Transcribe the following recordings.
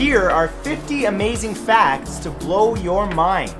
Here are 50 amazing facts to blow your mind.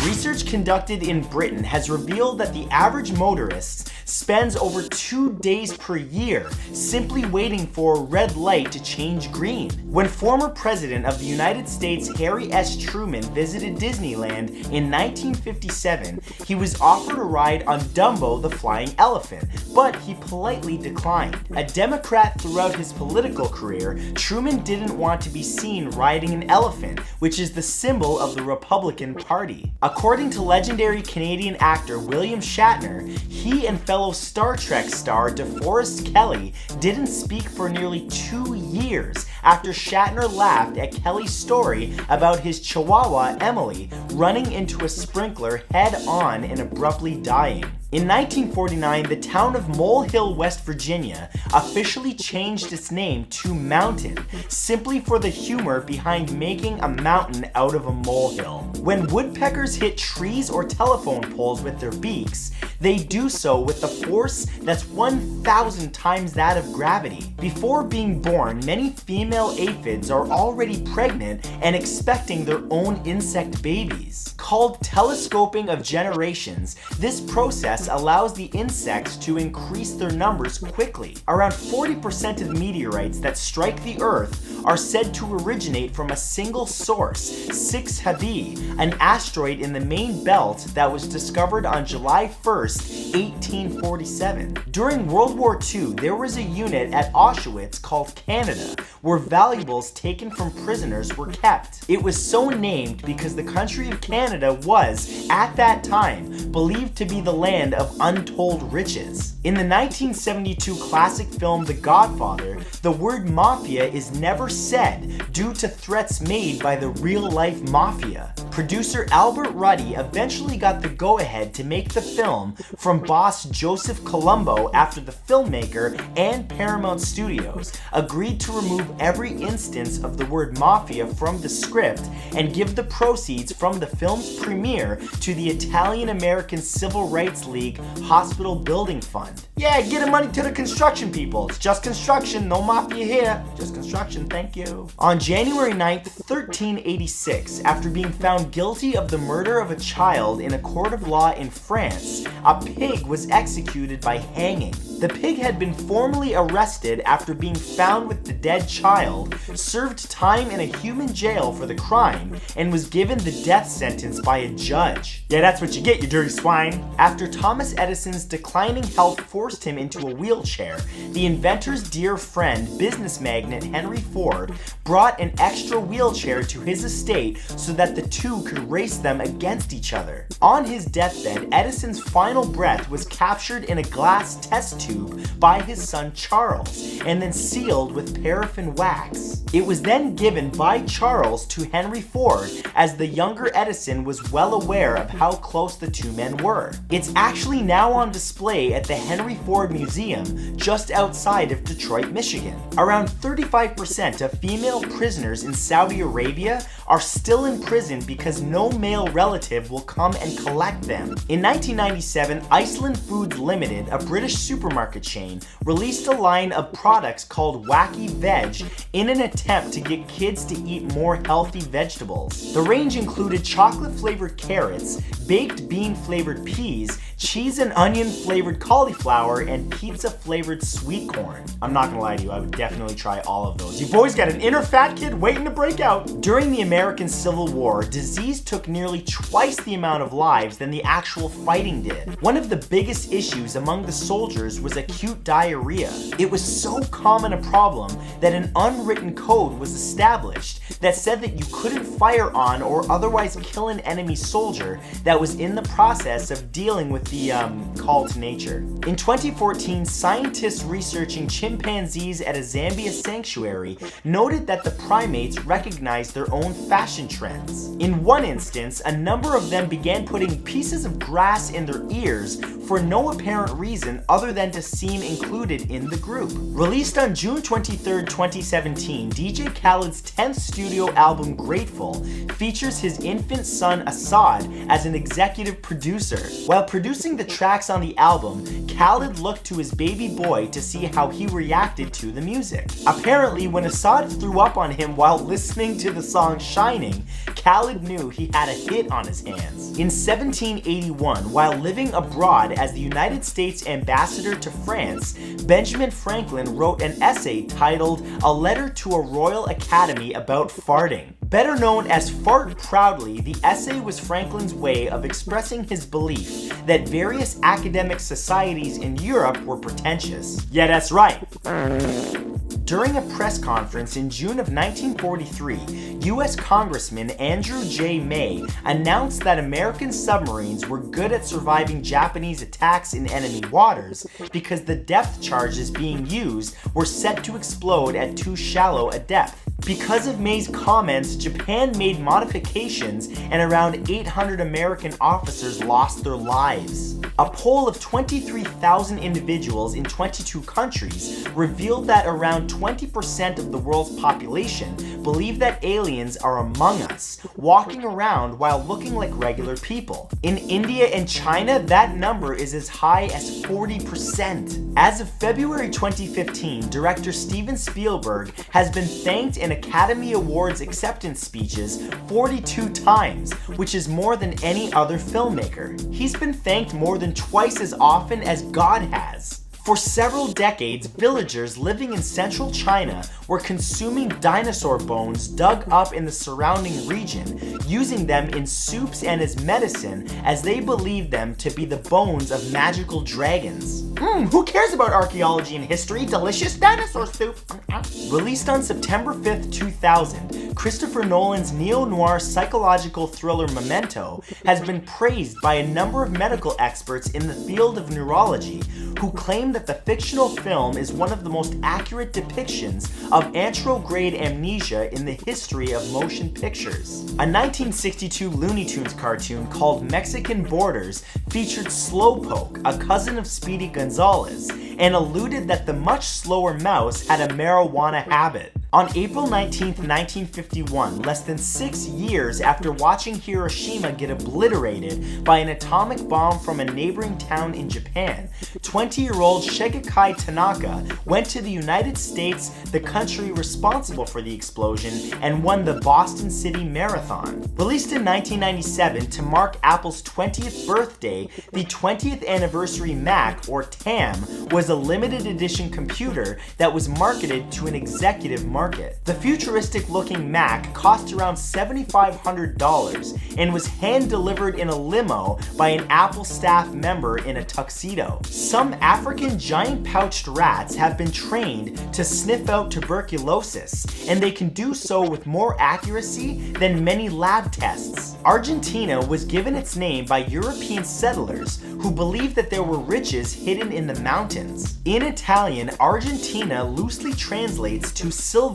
Research conducted in Britain has revealed that the average motorist spends over 2 days per year simply waiting for a red light to change green. When former President of the United States Harry S. Truman visited Disneyland in 1957, he was offered a ride on Dumbo the Flying Elephant, but he politely declined. A Democrat throughout his political career, Truman didn't want to be seen riding an elephant, which is the symbol of the Republican Party. According to legendary Canadian actor William Shatner, he and fellow Star Trek star DeForest Kelley didn't speak for nearly 2 years after Shatner laughed at Kelly's story about his chihuahua Emily running into a sprinkler head-on and abruptly dying. In 1949, the town of Mole Hill, West Virginia, officially changed its name to Mountain, simply for the humor behind making a mountain out of a molehill. When woodpeckers hit trees or telephone poles with their beaks, they do so with a force that's 1,000 times that of gravity. Before being born, many female aphids are already pregnant and expecting their own insect babies. Called telescoping of generations, this process allows the insects to increase their numbers quickly. Around 40% of meteorites that strike the Earth are said to originate from a single source, 6 Habi, an asteroid in the main belt that was discovered on July 1st, 1847. During World War II, there was a unit at Auschwitz called Canada, where valuables taken from prisoners were kept. It was so named because the country of Canada was, at that time, believed to be the land of untold riches. In the 1972 classic film The Godfather, the word mafia is never said due to threats made by the real-life mafia. Producer Albert Ruddy eventually got the go-ahead to make the film from boss Joseph Colombo after the filmmaker and Paramount Studios agreed to remove every instance of the word mafia from the script and give the proceeds from the film's premiere to the Italian-American Civil Rights League Hospital Building Fund. Yeah, get the money to the construction people. It's just construction, no mafia here. Just construction, thank you. On January 9th, 1386, after being found guilty of the murder of a child in a court of law in France, a pig was executed by hanging. The pig had been formally arrested after being found with the dead child, served time in a human jail for the crime, and was given the death sentence by a judge. Yeah, that's what you get, you dirty swine. After Thomas Edison's declining health forced him into a wheelchair, the inventor's dear friend, business magnate Henry Ford, brought an extra wheelchair to his estate so that the two could race them against each other. On his deathbed, Edison's final breath was captured in a glass test tube by his son Charles, and then sealed with paraffin wax. It was then given by Charles to Henry Ford, as the younger Edison was well aware of how close the two men were. It's actually now on display at the Henry Ford Museum just outside of Detroit, Michigan. Around 35% of female prisoners in Saudi Arabia are still in prison because no male relative will come and collect them. In 1997, Iceland Foods Limited, a British supermarket chain, released a line of products called Wacky Veg in an attempt to get kids to eat more healthy vegetables. The range included chocolate-flavored carrots, baked bean-flavored peas, cheese and onion-flavored cauliflower, and pizza-flavored sweet corn. I'm not gonna lie to you, I would definitely try all of those. You boys got an inner fat kid waiting to break out. During the American Civil War, disease took nearly twice the amount of lives than the actual fighting did. One of the biggest issues among the soldiers was acute diarrhea. It was so common a problem that an unwritten code was established that said that you couldn't fire on or otherwise kill an enemy soldier that was in the process of dealing with the call to nature. In 2014, scientists researching chimpanzees at a Zambia sanctuary noted that the primates recognized their own fashion trends. In one instance, a number of them began putting pieces of grass in their ears for no apparent reason other than to seem included in the group. Released on June 23, 2017, DJ Khaled's 10th studio album Grateful features his infant son Assad as an executive producer. While producing the tracks on the album, Khaled looked to his baby boy to see how he reacted to the music. Apparently, when Assad threw up on him while listening to the song Shining, Khaled knew he had a hit on his hands. In 1781, while living abroad as the United States ambassador to France, Benjamin Franklin wrote an essay titled A Letter to a Royal Academy about farting. Better known as Fart Proudly, the essay was Franklin's way of expressing his belief that various academic societies in Europe were pretentious. Yeah, that's right. During a press conference in June of 1943, U.S. Congressman Andrew J. May announced that American submarines were good at surviving Japanese attacks in enemy waters because the depth charges being used were set to explode at too shallow a depth. Because of May's comments, Japan made modifications and around 800 American officers lost their lives. A poll of 23,000 individuals in 22 countries revealed that around 20% of the world's population believe that aliens are among us, walking around while looking like regular people. In India and China, that number is as high as 40%. As of February 2015, director Steven Spielberg has been thanked in Academy Awards acceptance speeches 42 times, which is more than any other filmmaker. He's been thanked more than twice as often as God has. For several decades, villagers living in central China were consuming dinosaur bones dug up in the surrounding region, using them in soups and as medicine as they believed them to be the bones of magical dragons. Who cares about archaeology and history? Delicious dinosaur soup! Released on September 5th, 2000, Christopher Nolan's neo-noir psychological thriller Memento has been praised by a number of medical experts in the field of neurology who claim that the fictional film is one of the most accurate depictions of anterograde amnesia in the history of motion pictures. A 1962 Looney Tunes cartoon called Mexican Borders featured Slowpoke, a cousin of Speedy Gonzales, and alluded that the much slower mouse had a marijuana habit. On April 19, 1951, less than 6 years after watching Hiroshima get obliterated by an atomic bomb from a neighboring town in Japan, 20-year-old Shigekai Tanaka went to the United States, the country responsible for the explosion, and won the Boston City Marathon. Released in 1997 to mark Apple's 20th birthday, the 20th Anniversary Mac, or TAM, was a limited edition computer that was marketed to an executive market. The futuristic-looking Mac cost around $7,500 and was hand-delivered in a limo by an Apple staff member in a tuxedo. Some African giant-pouched rats have been trained to sniff out tuberculosis, and they can do so with more accuracy than many lab tests. Argentina was given its name by European settlers who believed that there were riches hidden in the mountains. In Italian, Argentina loosely translates to silvery,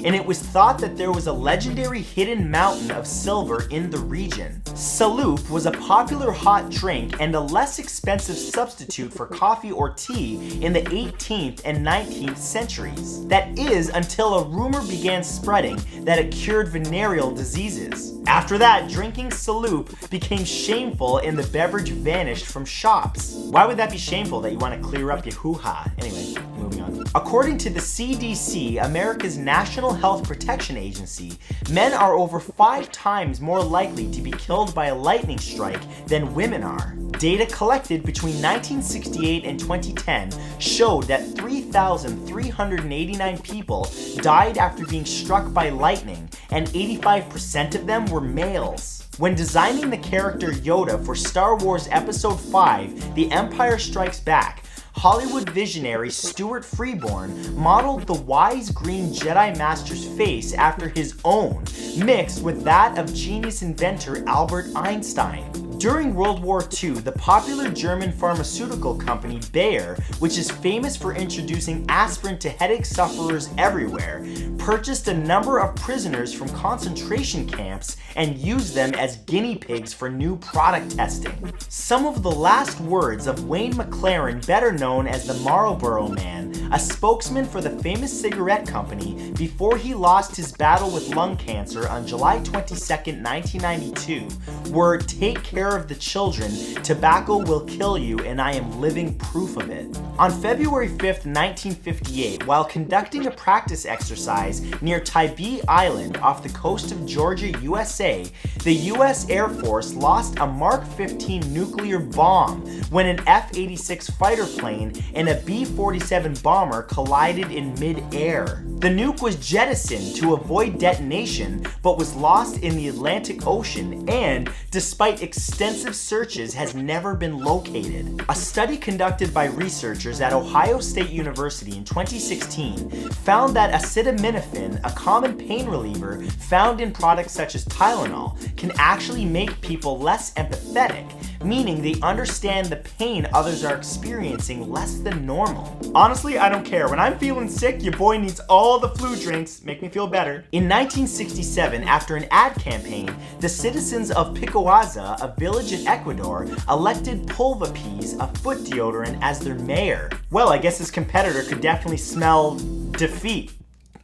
and it was thought that there was a legendary hidden mountain of silver in the region. Salop was a popular hot drink and a less expensive substitute for coffee or tea in the 18th and 19th centuries. That is, until a rumor began spreading that it cured venereal diseases. After that, drinking Salop became shameful and the beverage vanished from shops. Why would that be shameful, that you want to clear up your hoo-ha? Anyway, moving on. According to the CDC, America's National Health Protection Agency, men are over 5 times more likely to be killed by a lightning strike than women are. Data collected between 1968 and 2010 showed that 3,389 people died after being struck by lightning, and 85% of them were males. When designing the character Yoda for Star Wars Episode 5, The Empire Strikes Back, Hollywood visionary Stuart Freeborn modeled the wise green Jedi Master's face after his own, mixed with that of genius inventor Albert Einstein. During World War II, the popular German pharmaceutical company Bayer, which is famous for introducing aspirin to headache sufferers everywhere, purchased a number of prisoners from concentration camps and used them as guinea pigs for new product testing. Some of the last words of Wayne McLaren, better known as the Marlboro Man, a spokesman for the famous cigarette company before he lost his battle with lung cancer on July 22, 1992, were "Take care of the children, tobacco will kill you and I am living proof of it." On February 5, 1958, while conducting a practice exercise near Tybee Island off the coast of Georgia, USA, the US Air Force lost a Mark 15 nuclear bomb when an F-86 fighter plane and a B-47 bomber collided in mid-air. The nuke was jettisoned to avoid detonation, but was lost in the Atlantic Ocean and, despite extensive searches, has never been located. A study conducted by researchers at Ohio State University in 2016 found that acetaminophen, a common pain reliever found in products such as Tylenol, can actually make people less empathetic, meaning they understand the pain others are experiencing less than normal. Honestly, I don't care. When I'm feeling sick, your boy needs all the flu drinks. Make me feel better. In 1967, after an ad campaign, the citizens of Picoaza, a village in Ecuador, elected Pulvapease, a foot deodorant, as their mayor. Well, I guess his competitor could definitely smell defeat.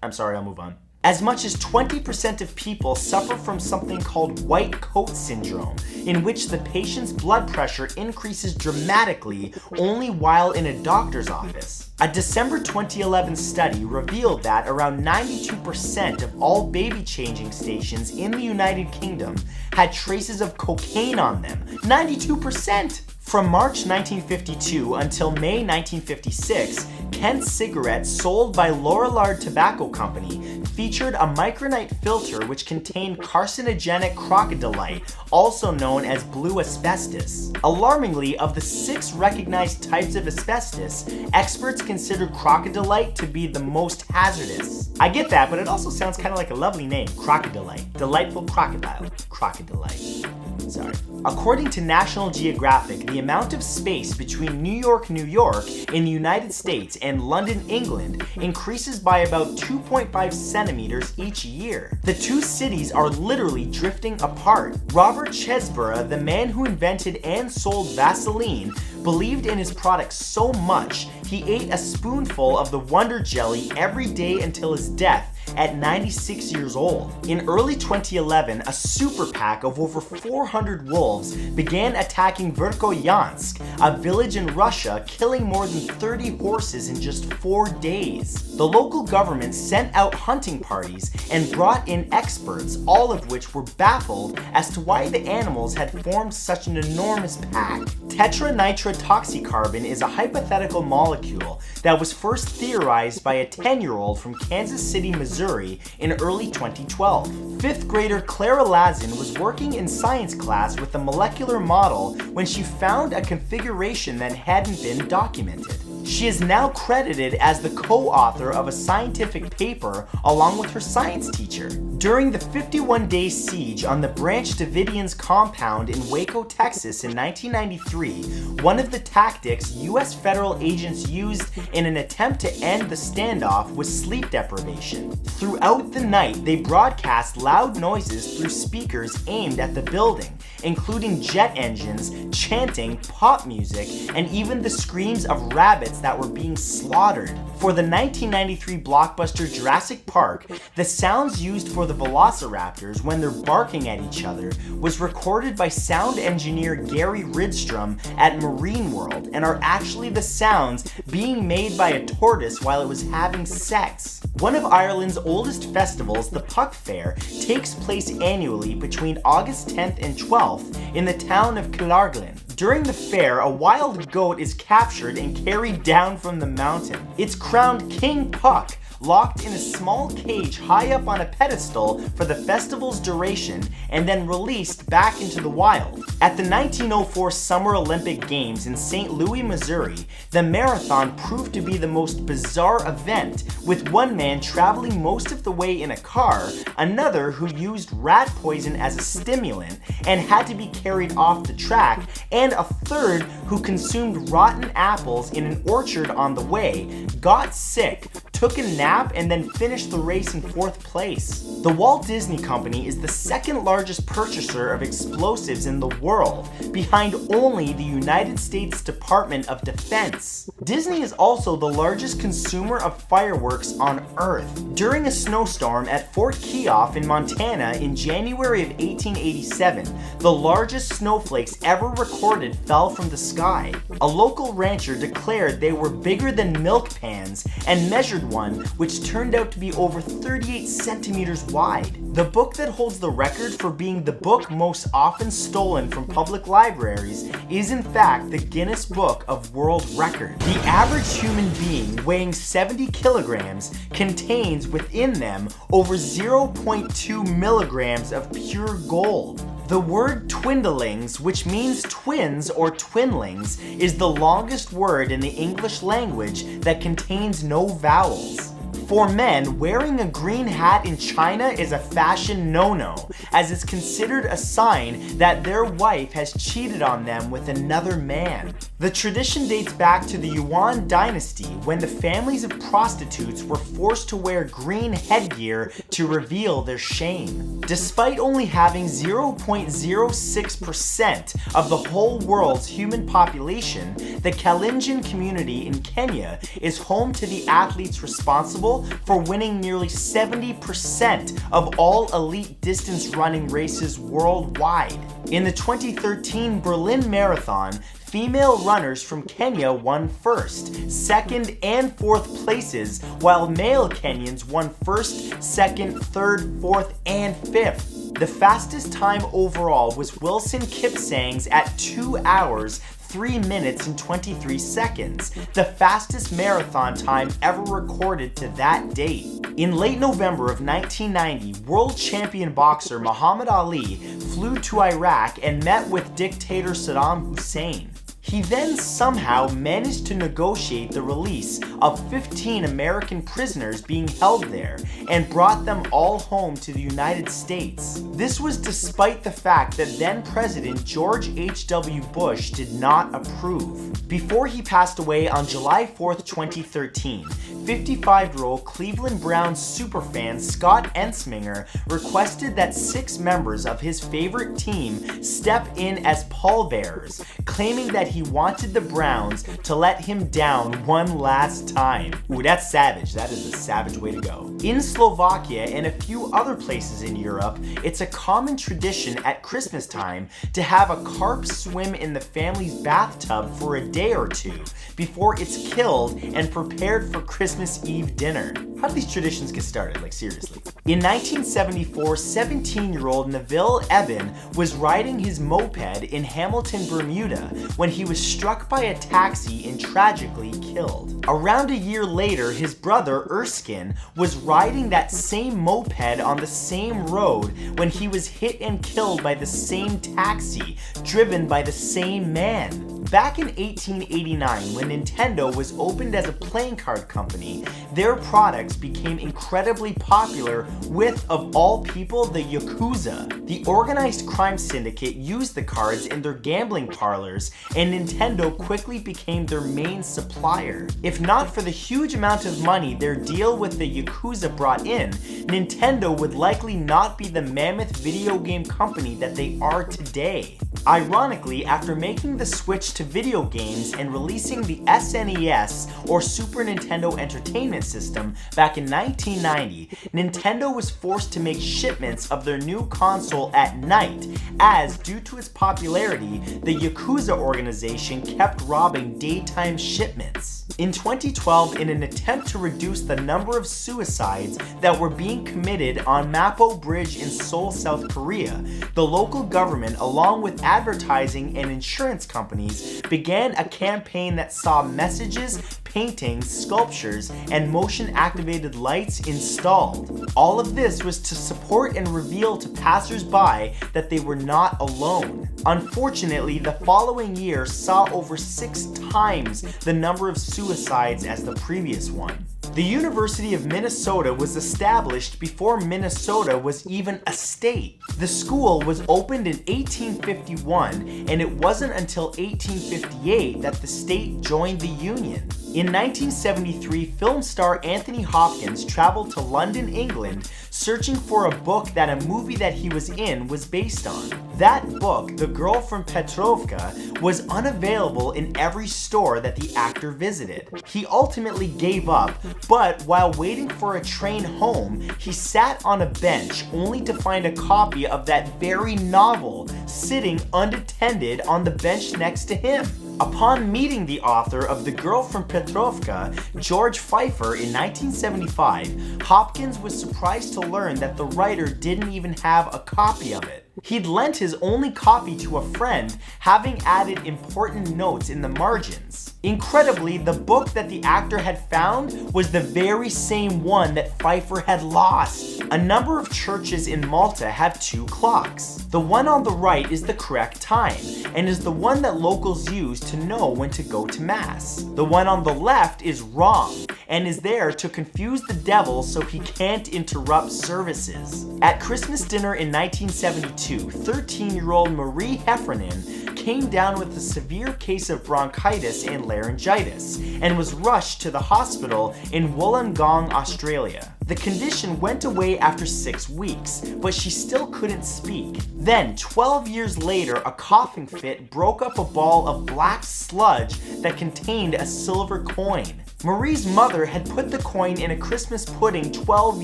I'm sorry, I'll move on. As much as 20% of people suffer from something called white coat syndrome, in which the patient's blood pressure increases dramatically only while in a doctor's office. A December 2011 study revealed that around 92% of all baby changing stations in the United Kingdom had traces of cocaine on them. 92%! From March 1952 until May 1956, Kent cigarettes sold by Lorillard Tobacco Company featured a micronite filter which contained carcinogenic crocodylite, also known as blue asbestos. Alarmingly, of the 6 recognized types of asbestos, experts consider crocodylite to be the most hazardous. I get that, but it also sounds kind of like a lovely name, crocodylite. Delightful crocodile. Crocodylite. Sorry. According to National Geographic, the amount of space between New York, New York in the United States and London, England increases by about 2.5 centimeters each year. The two cities are literally drifting apart. Robert Chesborough, the man who invented and sold Vaseline, believed in his product so much he ate a spoonful of the Wonder Jelly every day until his death at 96 years old. In early 2011, a super pack of over 400 wolves began attacking Verkhoyansk, a village in Russia, killing more than 30 horses in just 4 days. The local government sent out hunting parties and brought in experts, all of which were baffled as to why the animals had formed such an enormous pack. Tetranitrotoxicarbon is a hypothetical molecule that was first theorized by a 10-year-old from Kansas City, Missouri in early 2012. 5th grader Clara Lazin was working in science class with a molecular model when she found a configuration that hadn't been documented. She is now credited as the co-author of a scientific paper along with her science teacher. During the 51-day siege on the Branch Davidians compound in Waco, Texas in 1993, one of the tactics U.S. federal agents used in an attempt to end the standoff was sleep deprivation. Throughout the night, they broadcast loud noises through speakers aimed at the building, including jet engines, chanting, pop music, and even the screams of rabbits that were being slaughtered. For the 1993 blockbuster Jurassic Park, the sounds used for the velociraptors when they're barking at each other was recorded by sound engineer Gary Ridstrom at Marine World and are actually the sounds being made by a tortoise while it was having sex. One of Ireland's oldest festivals, the Puck Fair, takes place annually between August 10th and 12th in the town of Killarglen. During the fair, a wild goat is captured and carried down from the mountain. It's crowned King Puck, locked in a small cage high up on a pedestal for the festival's duration, and then released back into the wild. At the 1904 Summer Olympic Games in St. Louis, Missouri, the marathon proved to be the most bizarre event, with one man traveling most of the way in a car, another who used rat poison as a stimulant and had to be carried off the track, and a third who consumed rotten apples in an orchard on the way, got sick, took a nap, and then finished the race in 4th place. The Walt Disney Company is the second largest purchaser of explosives in the world, behind only the United States Department of Defense. Disney is also the largest consumer of fireworks on Earth. During a snowstorm at Fort Keough in Montana in January of 1887, the largest snowflakes ever recorded fell from the sky. A local rancher declared they were bigger than milk pans and measured one, which turned out to be over 38 centimeters wide. The book that holds the record for being the book most often stolen from public libraries is in fact the Guinness Book of World Records. The average human being weighing 70 kilograms contains within them over 0.2 milligrams of pure gold. The word twindlings, which means twins or twinlings, is the longest word in the English language that contains no vowels. For men, wearing a green hat in China is a fashion no-no, as it's considered a sign that their wife has cheated on them with another man. The tradition dates back to the Yuan dynasty, when the families of prostitutes were forced to wear green headgear to reveal their shame. Despite only having 0.06% of the whole world's human population, the Kalenjin community in Kenya is home to the athletes responsible for winning nearly 70% of all elite distance running races worldwide. In the 2013 Berlin Marathon, female runners from Kenya won 1st, 2nd, and 4th places, while male Kenyans won 1st, 2nd, 3rd, 4th, and 5th. The fastest time overall was Wilson Kipsang's at 2 hours, 3 minutes and 23 seconds, the fastest marathon time ever recorded to that date. In late November of 1990, world champion boxer Muhammad Ali flew to Iraq and met with dictator Saddam Hussein. He then somehow managed to negotiate the release of 15 American prisoners being held there and brought them all home to the United States. This was despite the fact that then President George H.W. Bush did not approve. Before he passed away on July 4th, 2013, 55-year-old Cleveland Browns superfan Scott Ensminger requested that 6 members of his favorite team step in as pallbearers, claiming that he wanted the Browns to let him down one last time. Ooh, that's savage. That is a savage way to go. In Slovakia and a few other places in Europe, it's a common tradition at Christmas time to have a carp swim in the family's bathtub for a day or two before it's killed and prepared for Christmas Eve dinner. How do these traditions get started? Like, seriously. In 1974, 17-year-old Neville Eben was riding his moped in Hamilton, Bermuda, when he was struck by a taxi and tragically killed. Around a year later, his brother Erskine was riding that same moped on the same road when he was hit and killed by the same taxi, driven by the same man. Back in 1889, when Nintendo was opened as a playing card company, their products became incredibly popular with, of all people, the Yakuza. The organized crime syndicate used the cards in their gambling parlors, and Nintendo quickly became their main supplier. If not for the huge amount of money their deal with the Yakuza brought in, Nintendo would likely not be the mammoth video game company that they are today. Ironically, after making the switch to video games and releasing the SNES, or Super Nintendo Entertainment System, back in 1990, Nintendo was forced to make shipments of their new console at night, as, due to its popularity, the Yakuza organization kept robbing daytime shipments. In 2012, in an attempt to reduce the number of suicides that were being committed on Mapo Bridge in Seoul, South Korea, the local government, along with advertising and insurance companies, began a campaign that saw messages, paintings, sculptures, and motion-activated lights installed. All of this was to support and reveal to passers-by that they were not alone. Unfortunately, the following year saw over 6 times the number of suicides as the previous one. The University of Minnesota was established before Minnesota was even a state. The school was opened in 1851, and it wasn't until 1858 that the state joined the Union. In 1973, film star Anthony Hopkins traveled to London, England, searching for a book that a movie that he was in was based on. That book, The Girl from Petrovka, was unavailable in every store that the actor visited. He ultimately gave up, but while waiting for a train home, he sat on a bench only to find a copy of that very novel sitting unattended on the bench next to him. Upon meeting the author of The Girl from Petrovka, George Pfeiffer, in 1975, Hopkins was surprised to learn that the writer didn't even have a copy of it. He'd lent his only copy to a friend, having added important notes in the margins. Incredibly, the book that the actor had found was the very same one that Pfeiffer had lost. A number of churches in Malta have 2 clocks. The one on the right is the correct time, and is the one that locals use to know when to go to Mass. The one on the left is wrong, and is there to confuse the devil so he can't interrupt services. At Christmas dinner in 1972, 13-year-old Marie Heffernan came down with a severe case of bronchitis and laryngitis, and was rushed to the hospital in Wollongong, Australia. The condition went away after 6 weeks, but she still couldn't speak. Then, 12 years later, a coughing fit broke up a ball of black sludge that contained a silver coin. Marie's mother had put the coin in a Christmas pudding 12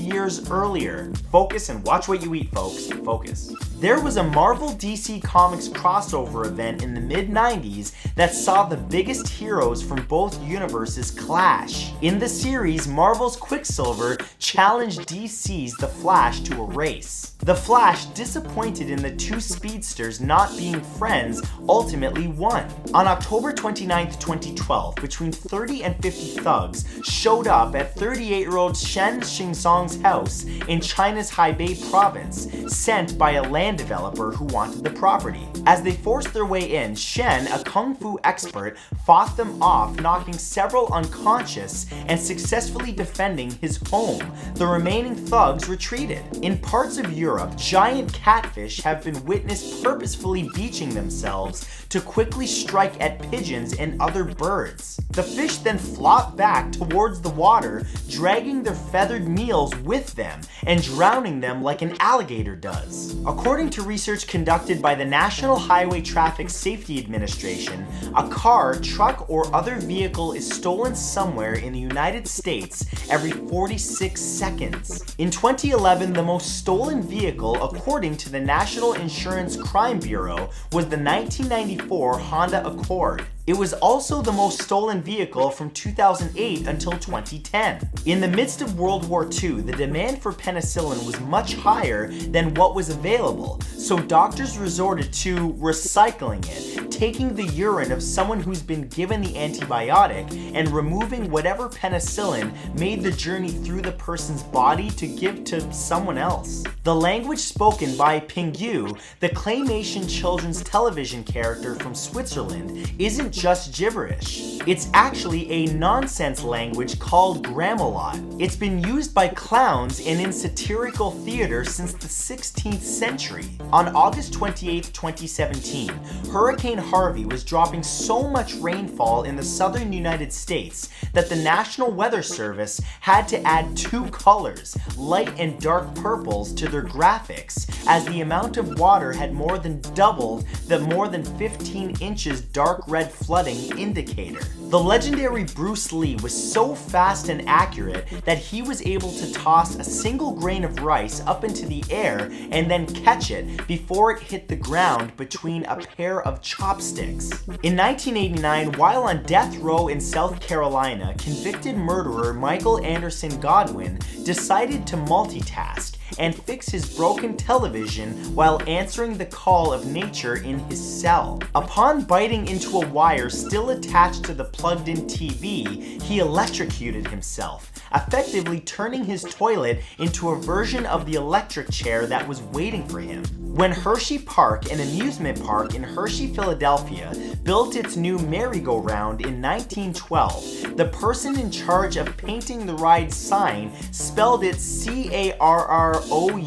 years earlier. Focus and watch what you eat, folks. Focus. There was a Marvel DC Comics crossover event in the mid-90s that saw the biggest heroes from both universes clash. In the series, Marvel's Quicksilver challenged DC's The Flash to a race. The Flash, disappointed in the 2 speedsters not being friends, ultimately won. On October 29, 2012, between 30 and 50 thugs showed up at 38-year-old Shen Xingzong's house in China's Hebei province, sent by a land developer who wanted the property. As they forced their way in, Shen, a kung fu expert, fought them off, knocking several unconscious and successfully defending his home. The remaining thugs retreated. In parts of Europe, giant catfish have been witnessed purposefully beaching themselves to quickly strike at pigeons and other birds. The fish then flop back towards the water, dragging their feathered meals with them and drowning them like an alligator does. According to research conducted by the National Highway Traffic Safety Administration, a car, truck, or other vehicle is stolen somewhere in the United States every 46 seconds. In 2011, the most stolen vehicle, according to the National Insurance Crime Bureau, was the 1994 Honda Accord. It was also the most stolen vehicle from 2008 until 2010. In the midst of World War II, the demand for penicillin was much higher than what was available, so doctors resorted to recycling it, taking the urine of someone who's been given the antibiotic and removing whatever penicillin made the journey through the person's body to give to someone else. The language spoken by Pingu, the claymation children's television character from Switzerland, isn't just gibberish. It's actually a nonsense language called Gramalot. It's been used by clowns and in satirical theater since the 16th century. On August 28, 2017, Hurricane Harvey was dropping so much rainfall in the southern United States that the National Weather Service had to add 2 colors, light and dark purples, to their graphics, as the amount of water had more than doubled the more than 15 inches dark red flooding indicator. The legendary Bruce Lee was so fast and accurate that he was able to toss a single grain of rice up into the air and then catch it before it hit the ground between a pair of chopsticks. In 1989, while on death row in South Carolina, convicted murderer Michael Anderson Godwin decided to multitask and fix his broken television while answering the call of nature in his cell. Upon biting into a wire still attached to the plugged-in TV, he electrocuted himself, effectively turning his toilet into a version of the electric chair that was waiting for him. When Hershey Park, an amusement park in Hershey, Philadelphia, built its new merry-go-round in 1912, the person in charge of painting the ride's sign spelled it Carrousel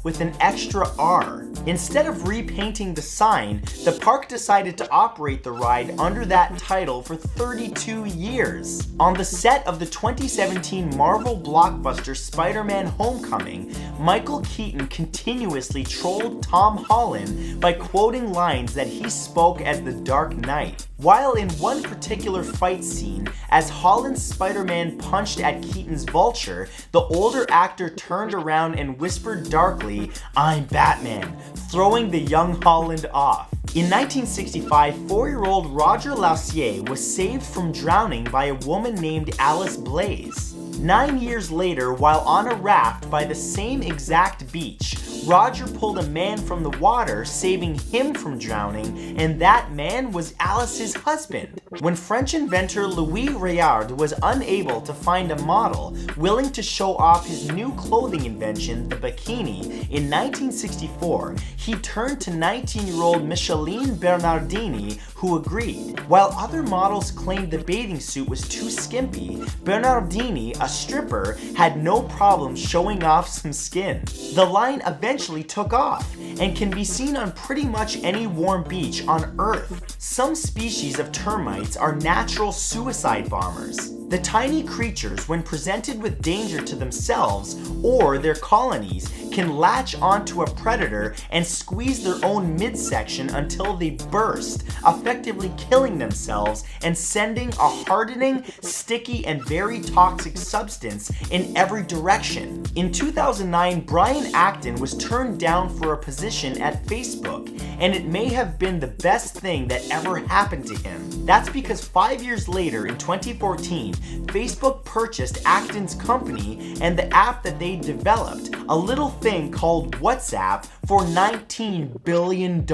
with an extra R. Instead of repainting the sign, the park decided to operate the ride under that title for 32 years. On the set of the 2017 Marvel blockbuster Spider-Man Homecoming, Michael Keaton continuously trolled Tom Holland by quoting lines that he spoke as the Dark Knight. While in one particular fight scene, as Holland's Spider-Man punched at Keaton's Vulture, the older actor turned around and whispered darkly, "I'm Batman," throwing the young Holland off. In 1965, 4-year-old Roger Lausier was saved from drowning by a woman named Alice Blaze. 9 years later, while on a raft by the same exact beach, Roger pulled a man from the water, saving him from drowning, and that man was Alice's husband. When French inventor Louis Réard was unable to find a model willing to show off his new clothing invention, the bikini, in 1964, he turned to 19-year-old Micheline Bernardini, who agreed. While other models claimed the bathing suit was too skimpy, Bernardini, a stripper, had no problem showing off some skin. The line eventually took off and can be seen on pretty much any warm beach on Earth. Some species of termites are natural suicide bombers. The tiny creatures, when presented with danger to themselves or their colonies, can latch onto a predator and squeeze their own midsection until they burst, effectively killing themselves and sending a hardening, sticky, and very toxic substance in every direction. In 2009, Brian Acton was turned down for a position at Facebook, and it may have been the best thing that ever happened to him. That's because 5 years later, in 2014, Facebook purchased Acton's company and the app that they developed, a little thing called WhatsApp, for $19 billion.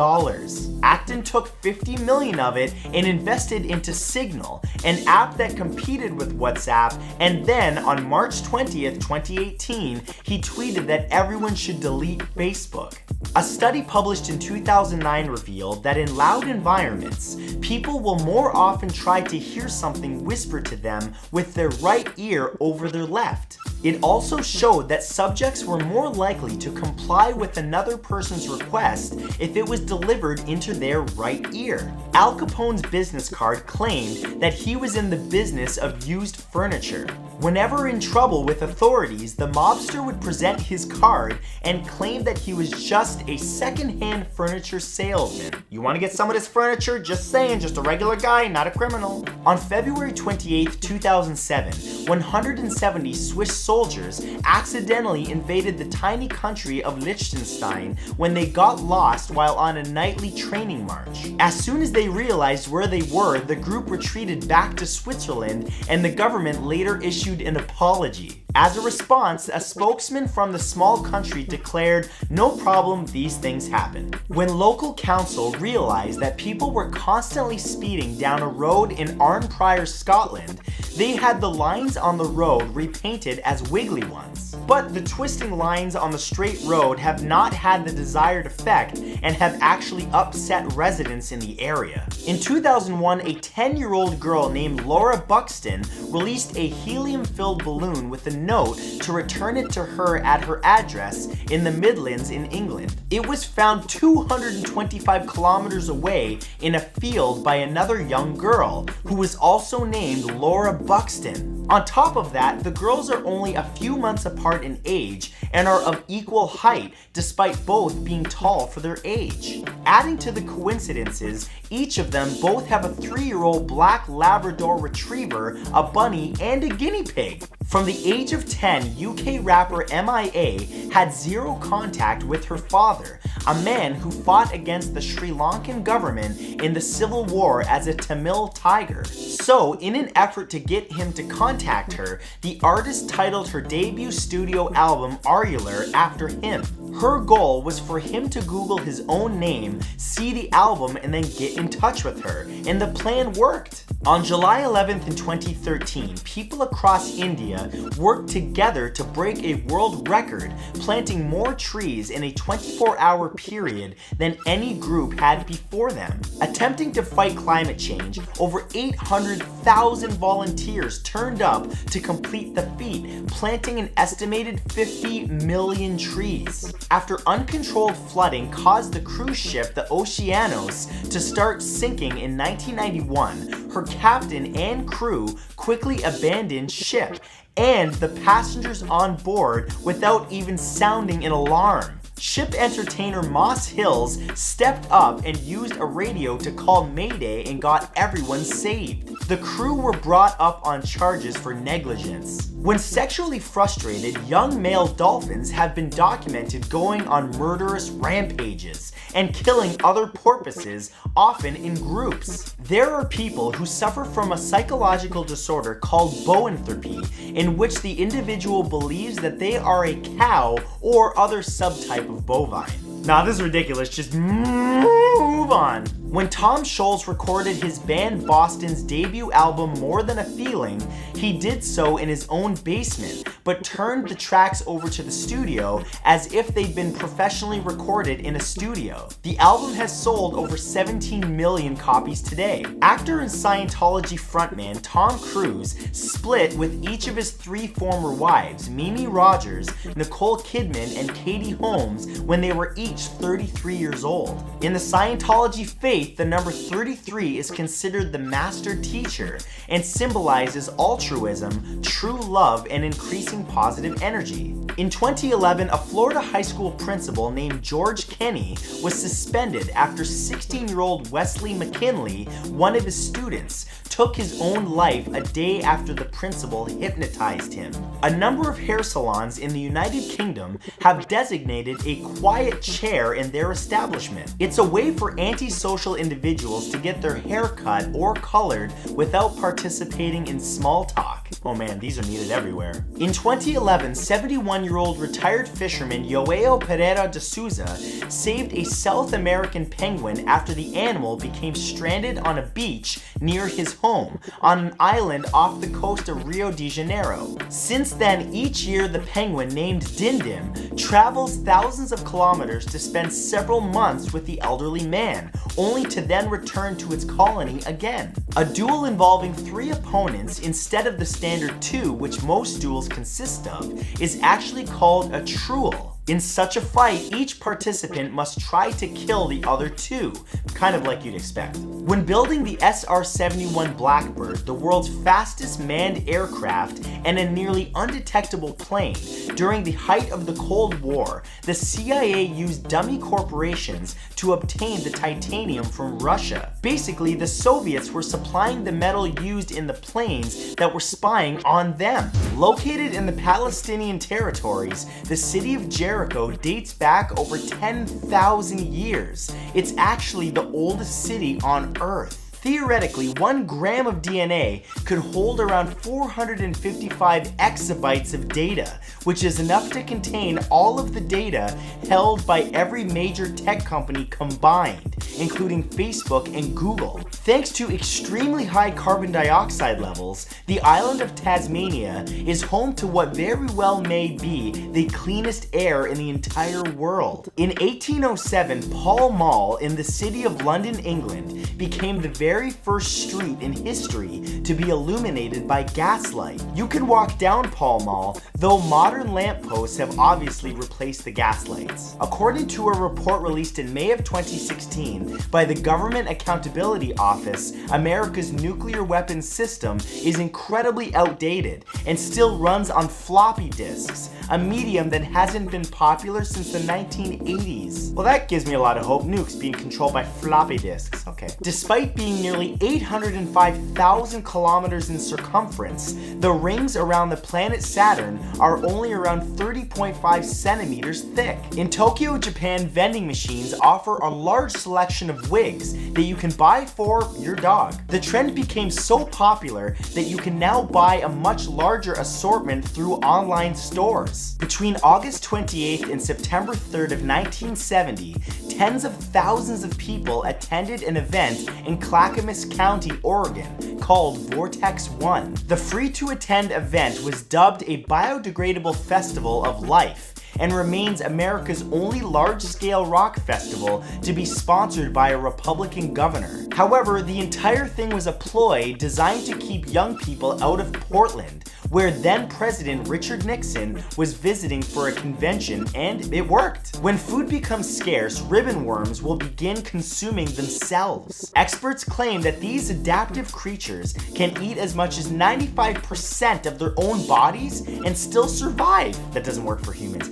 Acton took $50 million of it and invested into Signal, an app that competed with WhatsApp, and then on March 20th, 2018, he tweeted that everyone should delete Facebook. A study published in 2009 revealed that in loud environments, people will more often try to hear something whispered to them with their right ear over their left. It also showed that subjects were more likely to comply with another person's request if it was delivered into their right ear. Al Capone's business card claimed that he was in the business of used furniture. Whenever in trouble with authorities, the mobster would present his card and claim that he was just a second-hand furniture salesman. You want to get some of this furniture? Just saying, just a regular guy, not a criminal. On February 28, 2007, 170 Swiss soldiers accidentally invaded the tiny country of Liechtenstein when they got lost while on a nightly training march. As soon as they realized where they were, the group retreated back to Switzerland, and the government later issued an apology. As a response, a spokesman from the small country declared, "No problem, these things happen." When local council realized that people were constantly speeding down a road in Arnprior, Scotland, they had the lines on the road repainted as wiggly ones. But the twisting lines on the straight road have not had the desired effect and have actually upset residents in the area. In 2001, a 10-year-old girl named Laura Buxton released a helium-filled balloon with a note to return it to her at her address in the Midlands in England. It was found 225 kilometers away in a field by another young girl who was also named Laura Buxton. On top of that, the girls are only a few months apart in age and are of equal height despite both being tall for their age. Adding to the coincidences, Each of them both have a 3-year-old black Labrador retriever, a bunny, and a guinea pig. From the age of 10, UK rapper MIA had zero contact with her father, a man who fought against the Sri Lankan government in the civil war as a Tamil tiger. So, in an effort to get him to contact her, the artist titled her debut studio album Arular after him. Her goal was for him to Google his own name, see the album, and then get in touch with her, and the plan worked. On July 11th in 2013, people across India worked together to break a world record, planting more trees in a 24-hour period than any group had before them. Attempting to fight climate change, over 800,000 volunteers turned up to complete the feat, planting an estimated 50 million trees. After uncontrolled flooding caused the cruise ship the Oceanos to start sinking in 1991, her captain and crew quickly abandoned ship and the passengers on board without even sounding an alarm. Ship entertainer Moss Hills stepped up and used a radio to call Mayday and got everyone saved. The crew were brought up on charges for negligence. When sexually frustrated, young male dolphins have been documented going on murderous rampages and killing other porpoises, often in groups. There are people who suffer from a psychological disorder called boanthropy, in which the individual believes that they are a cow or other subtype of bovine. Nah, this is ridiculous. Just move on. When Tom Scholz recorded his band Boston's debut album More Than a Feeling, he did so in his own basement, but turned the tracks over to the studio as if they'd been professionally recorded in a studio. The album has sold over 17 million copies today. Actor and Scientology frontman Tom Cruise split with each of his 3 former wives, Mimi Rogers, Nicole Kidman, and Katie Holmes, when they were each 33 years old. In the Scientology faith, the number 33 is considered the master teacher and symbolizes altruism, true love, and increasing positive energy. In 2011, a Florida high school principal named George Kenny was suspended after 16-year-old Wesley McKinley, one of his students, took his own life a day after the principal hypnotized him. A number of hair salons in the United Kingdom have designated a quiet chair in their establishment. It's a way for antisocial individuals to get their hair cut or colored without participating in small talk. Oh man, these are needed everywhere. In 2011, 71-year-old retired fisherman Joao Pereira de Souza saved a South American penguin after the animal became stranded on a beach near his home on an island off the coast of Rio de Janeiro. Since then, each year the penguin, named Dindim, travels thousands of kilometers to spend several months with the elderly man, only to then return to its colony again. A duel involving 3 opponents instead of the standard 2, which most duels consist of, is actually called a truel. In such a fight, each participant must try to kill the other 2, kind of like you'd expect. When building the SR-71 Blackbird, the world's fastest manned aircraft and a nearly undetectable plane, during the height of the Cold War, the CIA used dummy corporations to obtain the titanium from Russia. Basically, the Soviets were supplying the metal used in the planes that were spying on them. Located in the Palestinian territories, the city of Jericho dates back over 10,000 years. It's actually the oldest city on Earth. Theoretically, 1 gram of DNA could hold around 455 exabytes of data, which is enough to contain all of the data held by every major tech company combined, including Facebook and Google. Thanks to extremely high carbon dioxide levels, the island of Tasmania is home to what very well may be the cleanest air in the entire world. In 1807, Pall Mall in the city of London, England, became the very very first street in history to be illuminated by gaslight. You can walk down Pall Mall, though modern lampposts have obviously replaced the gaslights. According to a report released in May of 2016 by the Government Accountability Office, America's nuclear weapons system is incredibly outdated and still runs on floppy disks, a medium that hasn't been popular since the 1980s. Well, that gives me a lot of hope. Nukes being controlled by floppy disks. Okay. Despite being nearly 805,000 kilometers in circumference, the rings around the planet Saturn are only around 30.5 centimeters thick. In Tokyo, Japan, vending machines offer a large selection of wigs that you can buy for your dog. The trend became so popular that you can now buy a much larger assortment through online stores. Between August 28th and September 3rd of 1970, tens of thousands of people attended an event in Clackamas County, Oregon, called Vortex One. The free-to-attend event was dubbed a biodegradable festival of life and remains America's only large-scale rock festival to be sponsored by a Republican governor. However, the entire thing was a ploy designed to keep young people out of Portland, where then-President Richard Nixon was visiting for a convention, and it worked. When food becomes scarce, ribbon worms will begin consuming themselves. Experts claim that these adaptive creatures can eat as much as 95% of their own bodies and still survive. That doesn't work for humans.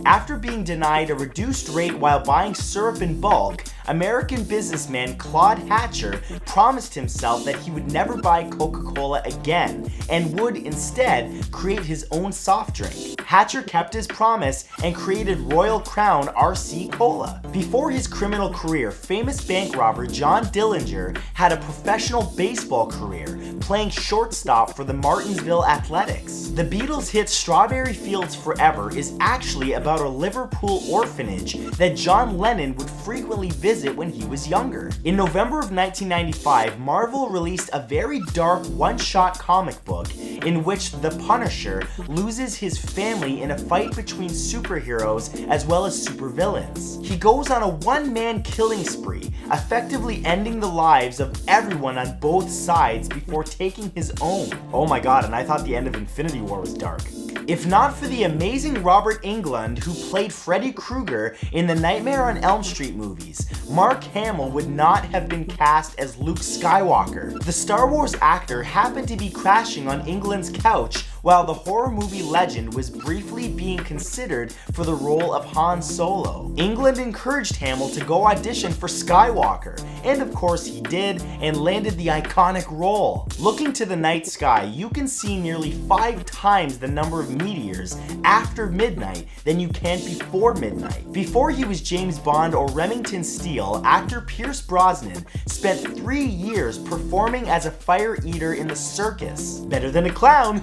After being denied a reduced rate while buying syrup in bulk, American businessman Claude Hatcher promised himself that he would never buy Coca-Cola again and would instead create his own soft drink. Hatcher kept his promise and created Royal Crown RC Cola. Before his criminal career, famous bank robber John Dillinger had a professional baseball career, playing shortstop for the Martinsville Athletics. The Beatles' hit Strawberry Fields Forever is actually about a Liverpool orphanage that John Lennon would frequently visit when he was younger. In November of 1995, Marvel released a very dark one-shot comic book in which the Punisher loses his family in a fight between superheroes as well as supervillains. He goes on a one-man killing spree, effectively ending the lives of everyone on both sides before taking his own. Oh my god, and I thought the end of Infinity War was dark. If not for the amazing Robert Englund, who played Freddy Krueger in the Nightmare on Elm Street movies, Mark Hamill would not have been cast as Luke Skywalker. The Star Wars actor happened to be crashing on Englund's couch while the horror movie legend was briefly being considered for the role of Han Solo. Englund encouraged Hamill to go audition for Skywalker, and of course he did, and landed the iconic role. Looking to the night sky, you can see nearly 5 times the number of meteors after midnight than you can before midnight. Before he was James Bond or Remington Steele, actor Pierce Brosnan spent 3 years performing as a fire eater in the circus. Better than a clown.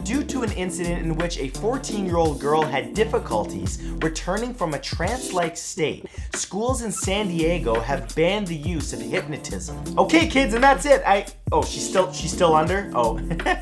Due to an incident in which a 14-year-old girl had difficulties returning from a trance-like state, schools in San Diego have banned the use of hypnotism. Okay, kids, and that's it. Oh, she's still under? Oh,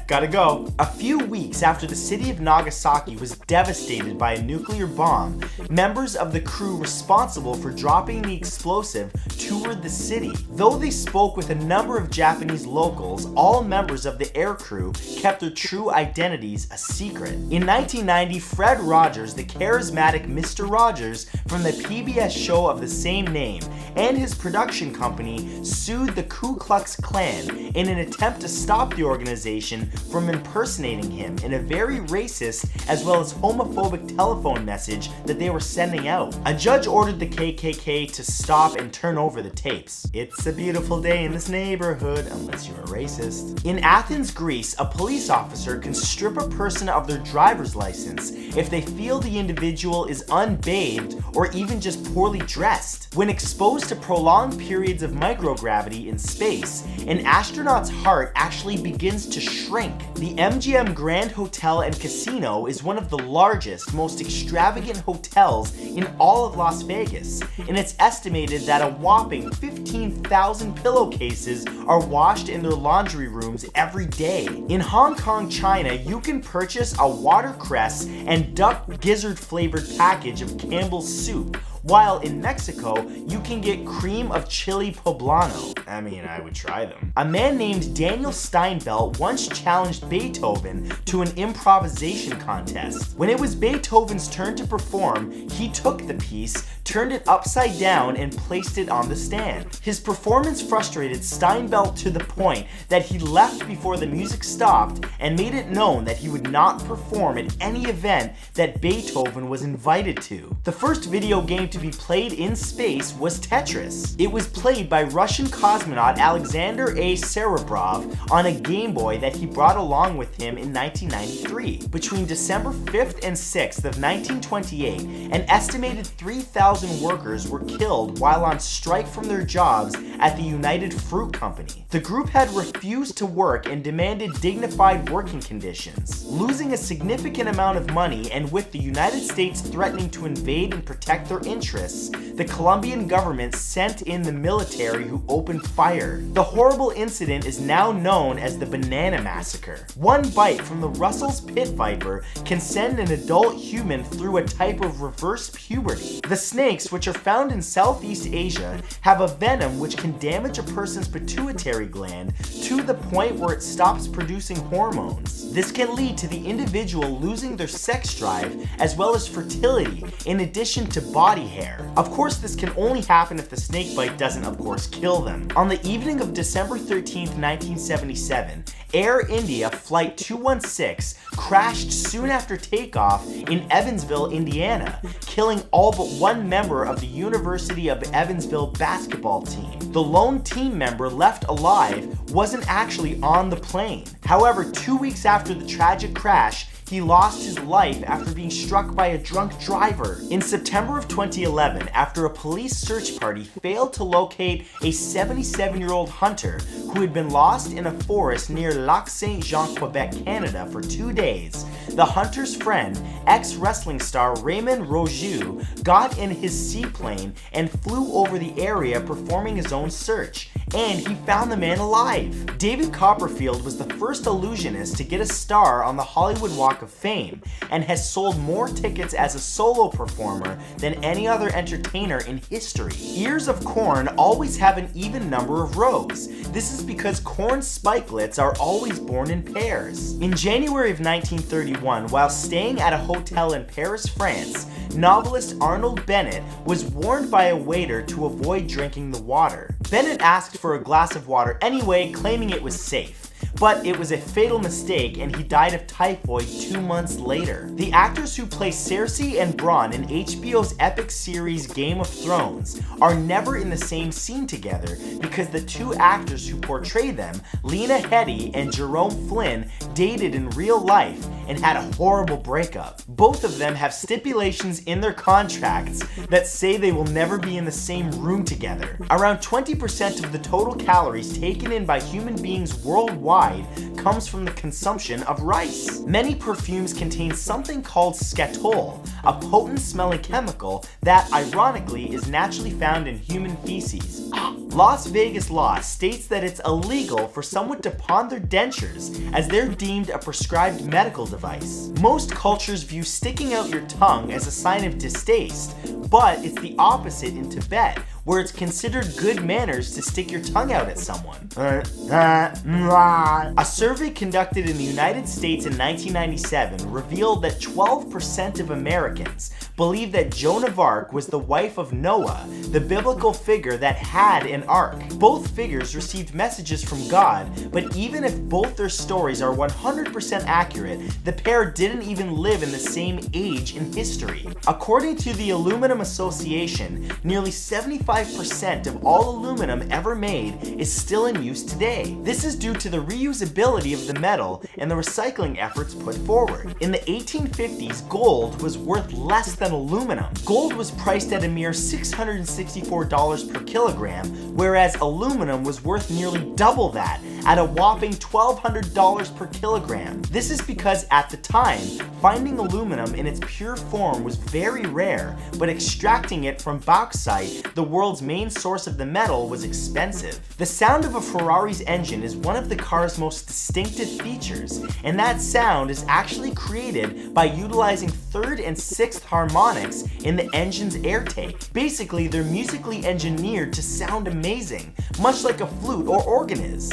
gotta go. A few weeks after the city of Nagasaki was devastated by a nuclear bomb, members of the crew responsible for dropping the explosive toured the city. Though they spoke with a number of Japanese locals, all members of the air crew kept their true identities a secret. In 1990, Fred Rogers, the charismatic Mr. Rogers from the PBS show of the same name, and his production company sued the Ku Klux Klan in an attempt to stop the organization from impersonating him in a very racist as well as homophobic telephone message that they were sending out. A judge ordered the KKK to stop and turn over the tapes. It's a beautiful day in this neighborhood, unless you're a racist. In Athens, Greece, a police officer can strip a person of their driver's license if they feel the individual is unbathed or even just poorly dressed. When exposed to prolonged periods of microgravity in space, an astronaut's heart actually begins to shrink. The MGM Grand Hotel and Casino is one of the largest, most extravagant hotels in all of Las Vegas, and it's estimated that a whopping 15,000 pillowcases are washed in their laundry rooms every day. In Hong Kong, China, you can purchase a watercress and duck gizzard flavored package of Campbell's soup, while in Mexico, you can get cream of chili poblano. I mean, I would try them. A man named Daniel Steinbelt once challenged Beethoven to an improvisation contest. When it was Beethoven's turn to perform, he took the piece, turned it upside down, and placed it on the stand. His performance frustrated Steinbelt to the point that he left before the music stopped and made it known that he would not perform at any event that Beethoven was invited to. The first video game to be played in space was Tetris. It was played by Russian cosmonaut Alexander A. Serebrov on a Game Boy that he brought along with him in 1993. Between December 5th and 6th of 1928, an estimated 3,000 workers were killed while on strike from their jobs at the United Fruit Company. The group had refused to work and demanded dignified working conditions. Losing a significant amount of money and with the United States threatening to invade and protect their interests, the Colombian government sent in the military who opened fire. The horrible incident is now known as the Banana Massacre. One bite from the Russell's pit viper can send an adult human through a type of reverse puberty. The snakes, which are found in Southeast Asia, have a venom which can damage a person's pituitary gland to the point where it stops producing hormones. This can lead to the individual losing their sex drive as well as fertility, in addition to body hair. Of course, this can only happen if the snake bite doesn't, of course, kill them. On the evening of December 13th, 1977, Air India Flight 216 crashed soon after takeoff in Evansville, Indiana, killing all but one member of the University of Evansville basketball team. The lone team member left alive wasn't actually on the plane. However, 2 weeks after the tragic crash, he lost his life after being struck by a drunk driver. In September of 2011, after a police search party failed to locate a 77-year-old hunter who had been lost in a forest near Lac Saint-Jean, Quebec, Canada for 2 days, the hunter's friend, ex-wrestling star Raymond Rougeau, got in his seaplane and flew over the area performing his own search, and he found the man alive. David Copperfield was the first illusionist to get a star on the Hollywood Walk of Fame and has sold more tickets as a solo performer than any other entertainer in history. Ears of corn always have an even number of rows. This is because corn spikelets are always born in pairs. In January of 1931, while staying at a hotel in Paris, France, novelist Arnold Bennett was warned by a waiter to avoid drinking the water. Bennett asked for a glass of water anyway, claiming it was safe. But it was a fatal mistake and he died of typhoid 2 months later. The actors who play Cersei and Bronn in HBO's epic series Game of Thrones are never in the same scene together because the two actors who portray them, Lena Headey and Jerome Flynn, dated in real life and had a horrible breakup. Both of them have stipulations in their contracts that say they will never be in the same room together. Around 20% of the total calories taken in by human beings worldwide comes from the consumption of rice. Many perfumes contain something called scatol, a potent smelling chemical that, ironically, is naturally found in human feces. Las Vegas law states that it's illegal for someone to pawn their dentures as they're deemed a prescribed medical device. Most cultures view sticking out your tongue as a sign of distaste, but it's the opposite in Tibet, where it's considered good manners to stick your tongue out at someone. A survey conducted in the United States in 1997 revealed that 12% of Americans believe that Joan of Arc was the wife of Noah, the biblical figure that had an ark. Both figures received messages from God, but even if both their stories are 100% accurate, the pair didn't even live in the same age in history. According to the Aluminum Association, nearly 75% of all aluminum ever made is still in use today. This is due to the reusability of the metal and the recycling efforts put forward. In the 1850s, gold was worth less than aluminum. Gold was priced at a mere $664 per kilogram, whereas aluminum was worth nearly double that, at a whopping $1,200 per kilogram. This is because at the time, finding aluminum in its pure form was very rare, but extracting it from bauxite, the world's main source of the metal, was expensive. The sound of a Ferrari's engine is one of the car's most distinctive features, and that sound is actually created by utilizing third and sixth harmonics in the engine's air tank. Basically, they're musically engineered to sound amazing, much like a flute or organ is.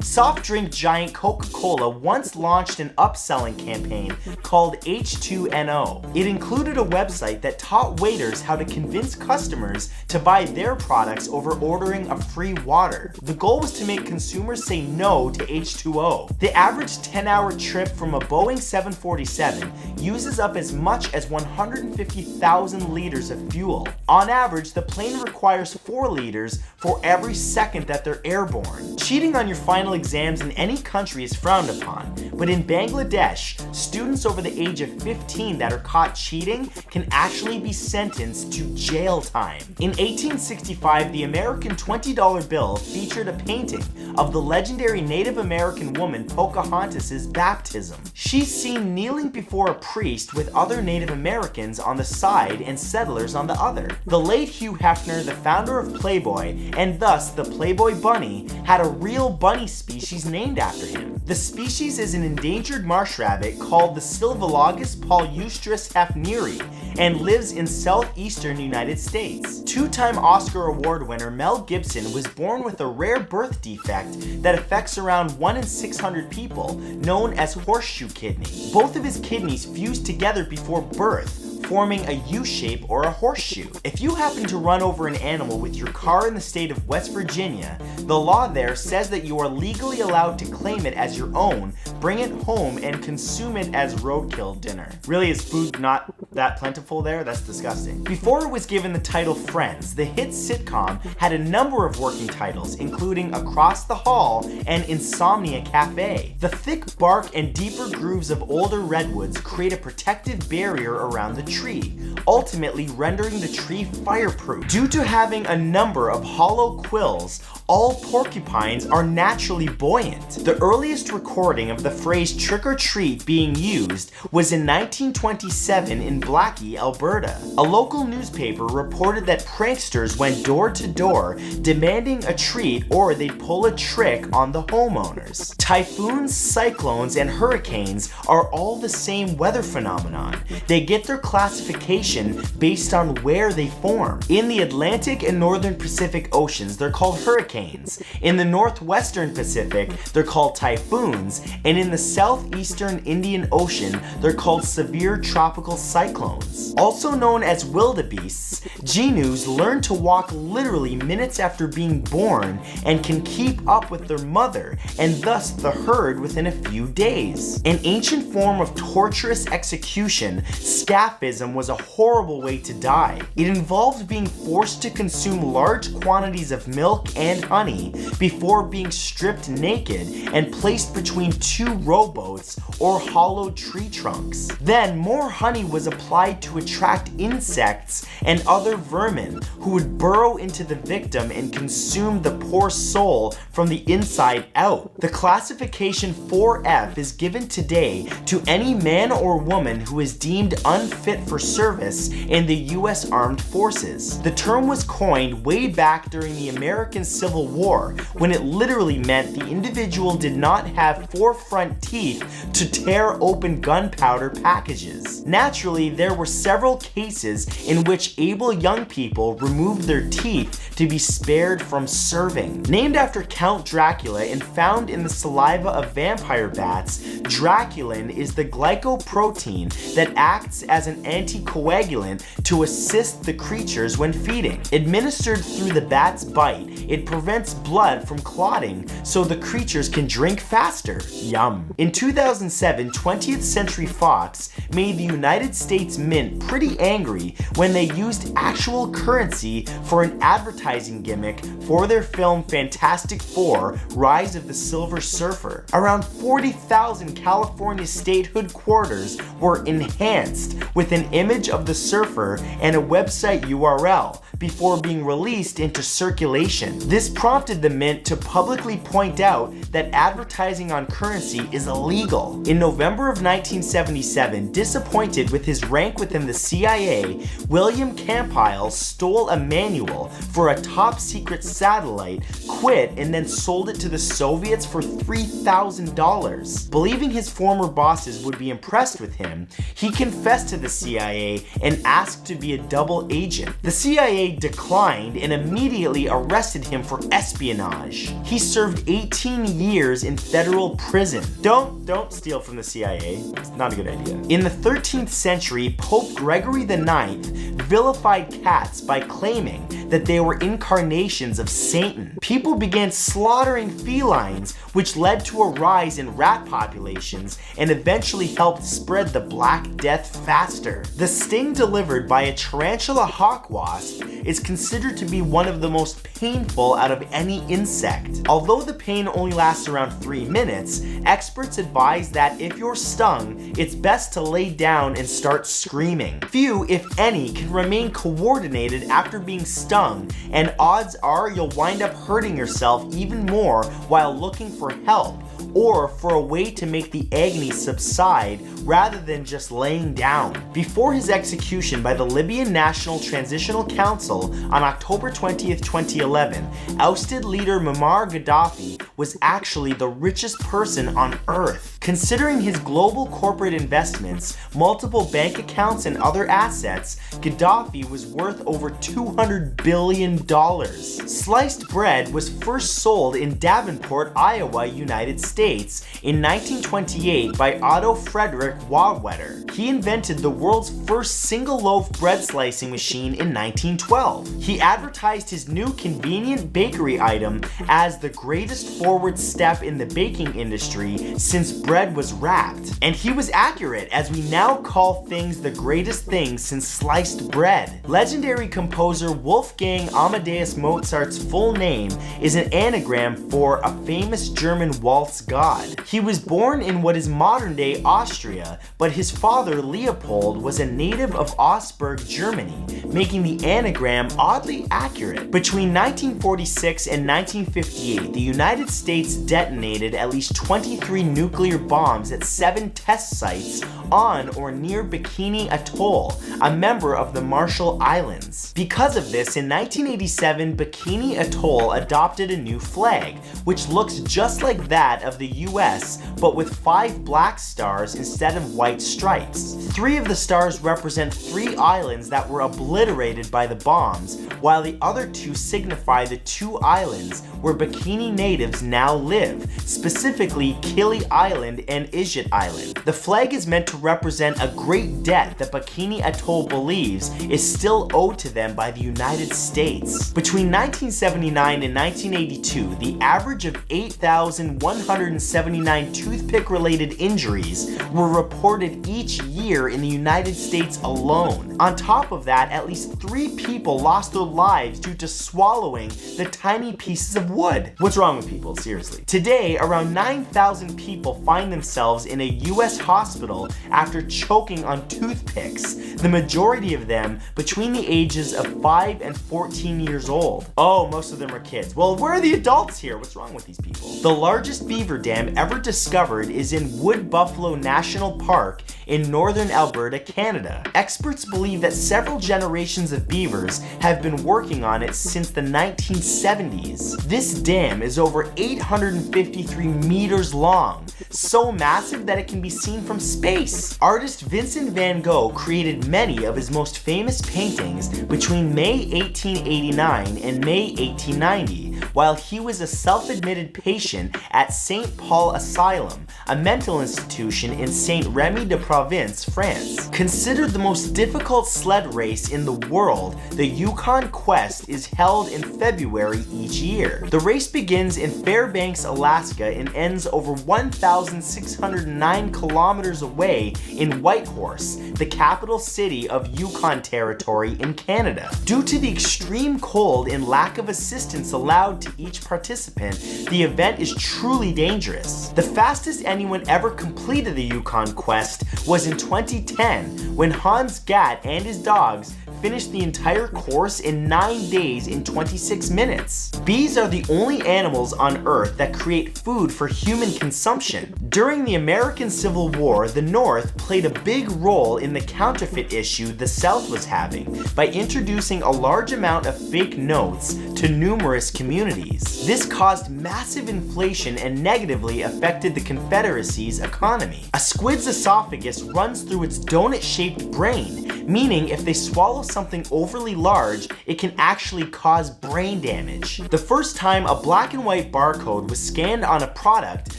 Soft drink giant Coca-Cola once launched an upselling campaign called H2NO. It included a website that taught waiters how to convince customers to buy their products over ordering a free water. The goal was to make consumers say no to H2O. The average 10-hour trip from a Boeing 747 uses up as much as 150,000 liters of fuel. On average, the plane requires 4 liters for every second that they're airborne. Cheating on your final exams in any country is frowned upon, but in Bangladesh, students over the age of 15 that are caught cheating can actually be sentenced to jail time. In 1865, the American $20 bill featured a painting of the legendary Native American woman Pocahontas' baptism. She's seen kneeling before a priest with other Native Americans on the side and settlers on the other. The late Hugh Hefner, the founder of Playboy, and thus the Playboy bunny, had a real bunny species named after him. The species is an endangered marsh rabbit called the Silvologus paulustris hefneri and lives in southeastern United States. Two-time Oscar Award winner Mel Gibson was born with a rare birth defect that affects around 1 in 600 people, known as horseshoe kidney. Both of his kidneys fused together before birth, forming a U-shape or a horseshoe. If you happen to run over an animal with your car in the state of West Virginia, the law there says that you are legally allowed to claim it as your own, bring it home, and consume it as roadkill dinner. Really, is food not that plentiful there? That's disgusting. Before it was given the title Friends, the hit sitcom had a number of working titles, including Across the Hall and Insomnia Cafe. The thick bark and deeper grooves of older redwoods create a protective barrier around the tree, ultimately rendering the tree fireproof. Due to having a number of hollow quills, all porcupines are naturally buoyant. The earliest recording of the phrase trick or treat being used was in 1927 in Blackie, Alberta. A local newspaper reported that pranksters went door to door demanding a treat or they'd pull a trick on the homeowners. Typhoons, cyclones, and hurricanes are all the same weather phenomenon. They get their classification based on where they form. In the Atlantic and Northern Pacific Oceans, they're called hurricanes. In the Northwestern Pacific, they're called typhoons, and in the Southeastern Indian Ocean, they're called severe tropical cyclones. Also known as wildebeests, genus learn to walk literally minutes after being born and can keep up with their mother, and thus the herd within a few days. An ancient form of torturous execution, scaphism was a horrible way to die. It involved being forced to consume large quantities of milk and honey before being stripped naked and placed between 2 rowboats or hollowed tree trunks. Then more honey was applied to attract insects and other vermin who would burrow into the victim and consume the poor soul from the inside out. The classification 4F is given today to any man or woman who is deemed unfit for service in the US Armed Forces. The term was coined way back during the American Civil War, when it literally meant the individual did not have 4 front teeth to tear open gunpowder packages. Naturally, there were several cases in which able young people removed their teeth to be spared from serving. Named after Count Dracula and found in the saliva of vampire bats, Draculin is the glycoprotein that acts as an anticoagulant to assist the creatures when feeding. Administered through the bat's bite, it prevents blood from clotting so the creatures can drink faster. Yum. In 2007, 20th Century Fox made the United States Mint pretty angry when they used actual currency for an advertising gimmick for their film Fantastic Four: Rise of the Silver Surfer. Around 40,000 California statehood quarters were enhanced with an an image of the surfer and a website URL before being released into circulation. This prompted the mint to publicly point out that advertising on currency is illegal. In November of 1977, disappointed with his rank within the CIA, William Campile stole a manual for a top-secret satellite, quit, and then sold it to the Soviets for $3,000. Believing his former bosses would be impressed with him, he confessed to the CIA and asked to be a double agent. The CIA declined and immediately arrested him for espionage. He served 18 years in federal prison. Don't steal from the CIA. It's not a good idea. In the 13th century, Pope Gregory IX vilified cats by claiming that they were incarnations of Satan. People began slaughtering felines, which led to a rise in rat populations and eventually helped spread the Black Death faster. The sting delivered by a tarantula hawk wasp is considered to be one of the most painful out of any insect. Although the pain only lasts around 3 minutes, experts advise that if you're stung, it's best to lay down and start screaming. Few, if any, can remain coordinated after being stung, and odds are you'll wind up hurting yourself even more while looking for help, or for a way to make the agony subside rather than just laying down. Before his execution by the Libyan National Transitional Council on October 20th, 2011, ousted leader Muammar Gaddafi was actually the richest person on earth. Considering his global corporate investments, multiple bank accounts, and other assets, Gaddafi was worth over $200 billion. Sliced bread was first sold in Davenport, Iowa, United States in 1928 by Otto Frederick Wadwetter. He invented the world's first single-loaf bread slicing machine in 1912. He advertised his new convenient bakery item as the greatest forward step in the baking industry since bread was wrapped. And he was accurate, as we now call things the greatest things since sliced bread. Legendary composer Wolfgang Amadeus Mozart's full name is an anagram for a famous German waltz god. He was born in what is modern-day Austria, but his father Leopold was a native of Augsburg, Germany, making the anagram oddly accurate. Between 1946 and 1958, the United States detonated at least 23 nuclear bombs at 7 test sites on or near Bikini Atoll, a member of the Marshall Islands. Because of this, in 1987, Bikini Atoll adopted a new flag, which looks just like that of the US, but with 5 black stars instead of white stripes. 3 of the stars represent 3 islands that were obliterated by the bombs, while the other 2 signify the 2 islands where Bikini natives now live, specifically Kili Island and Ischit Island. The flag is meant to represent a great debt that Bikini Atoll believes is still owed to them by the United States. Between 1979 and 1982, the average of 8,179 toothpick-related injuries were reported each year in the United States alone. On top of that, at least 3 people lost their lives due to swallowing the tiny pieces of wood. What's wrong with people? Seriously. Today, around 9,000 people find themselves in a US hospital after choking on toothpicks, the majority of them between the ages of 5 and 14 years old. Oh, most of them are kids. Well, where are the adults here? What's wrong with these people? The largest beaver dam ever discovered is in Wood Buffalo National Park in northern Alberta, Canada. Experts believe that several generations of beavers have been working on it since the 1970s. This dam is over 853 meters long, so massive that it can be seen from space. Artist Vincent van Gogh created many of his most famous paintings between May 1889 and May 1890, while he was a self-admitted patient at St. Paul Asylum, a mental institution in St. Remy de Provence, France. Considered the most difficult sled race in the world, the Yukon Quest is held in February each year. The race begins in Fairbanks, Alaska and ends over 1,609 kilometers away in Whitehorse, the capital city of Yukon Territory in Canada. Due to the extreme cold and lack of assistance allowed to each participant, the event is truly dangerous. The fastest anyone ever completed the Yukon quest was in 2010 when Hans Gatt and his dogs finished the entire course in 9 days in 26 minutes. Bees are the only animals on Earth that create food for human consumption. During the American Civil War, the North played a big role in the counterfeit issue the South was having by introducing a large amount of fake notes to numerous communities. This caused massive inflation and negatively affected the Confederacy's economy. A squid's esophagus runs through its donut-shaped brain, meaning if they swallow something overly large, it can actually cause brain damage. The first time a black and white barcode was scanned on a product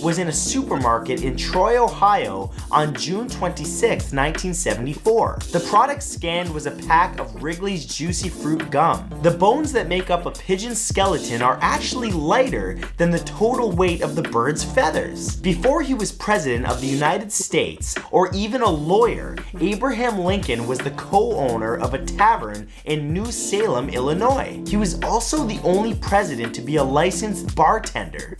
was in a supermarket in Troy, Ohio on June 26, 1974. The product scanned was a pack of Wrigley's Juicy Fruit gum. The bones that make up a pigeon's skeleton are actually lighter than the total weight of the bird's feathers. Before he was president of the United States, or even a lawyer, Abraham Lincoln was the co-owner of a tavern in New Salem, Illinois. He was also the only president to be a licensed bartender.